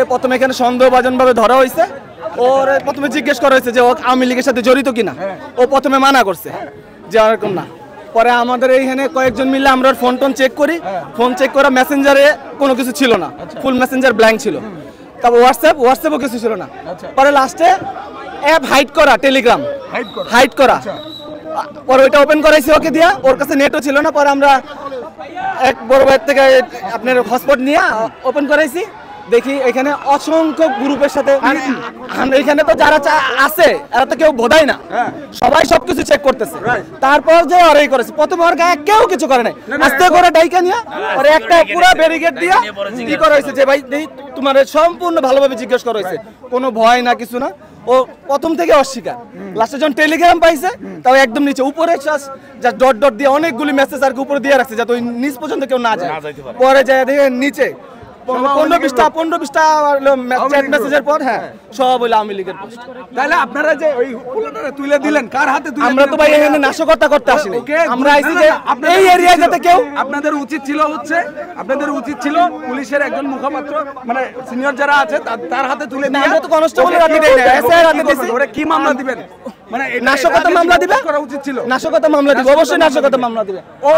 ওরে প্রথমে এখানে সন্দেহভাজনভাবে ধরা হয়েছে। ওরে প্রথমে জিজ্ঞেস করা হয়েছে যে ও আওয়ামী লীগের সাথে জড়িত কিনা। ও প্রথমে মানা করছে যে এরকম না। পরে আমাদের এইখানে কয়েকজন মিলে আমরা ফোন টোন চেক করি। ফোন চেক করা মেসেঞ্জারে কোনো কিছু ছিল না, ফুল মেসেঞ্জার ব্ল্যাঙ্ক ছিল। তারপর হোয়াটসঅ্যাপও কিছু ছিল না। পরে লাস্টে অ্যাপ হাইড করা, টেলিগ্রাম হাইড করা। পরে ওইটা ওপেন করাইছি ওকে দিয়া, ওর কাছে নেটও ছিল না। পরে আমরা এক বড় ভাইয়ের থেকে আপনার হটস্পট নিয়ে ওপেন করাইছি। দেখি এখানে অসংখ্য গ্রুপের সাথে, এখানে তো যারা আছে এরা তো কেউ বোধাই না, সবাই সবকিছু চেক করতেছে। তারপর যে ওরাই করেছে, প্রথমে ওর গায়ে কেউ কিছু করে নাই, আস্তে করে ডাইকা নিয়ে ওর একটা পুরো ব্যারিকেড দিয়া কি করা হয়েছে যে ভাই তোমার সম্পূর্ণ ভালোভাবে জিজ্ঞেস করা হয়েছে, কোনো ভয় না কিছু না। ও প্রথম থেকে অস্বীকার। লাস্টে যখন টেলিগ্রাম পাইছে তাও একদম নিচে উপরে যা ডট ডট দিয়ে অনেকগুলি মেসেজ আর উপরে দিয়ে রাখছে যাতে ওই নিচ পর্যন্ত কেউ না যায়। পরে যায় দেখে নিচে 15-20টা চ্যাট মেসেজের পর হ্যাঁ সব হইলো আওয়ামী লীগের পোস্ট। তাহলে আপনারা যে ওই পোলাটা তুলে দিলেন কার হাতে তুলে? আমরা তো ভাই এখানে নাশকতা করতে আসিনি, আমরা আইছি যে এই এরিয়া যাতে কেউ। আপনাদের উচিত ছিল পুলিশের একজন মুখপাত্র মানে সিনিয়র যারা আছে তার হাতে তুলে দিয়ে। আমরা তো কনস্টেবলের হাতে দেই না, এসআই এর হাতে দিছি। ওরে কি মামলা দিবেন? মানে নাশকতা মামলা দিবে, করা উচিত ছিল। নাশকতা মামলা দিবে, অবশ্যই নাশকতা মামলা দিবে। ও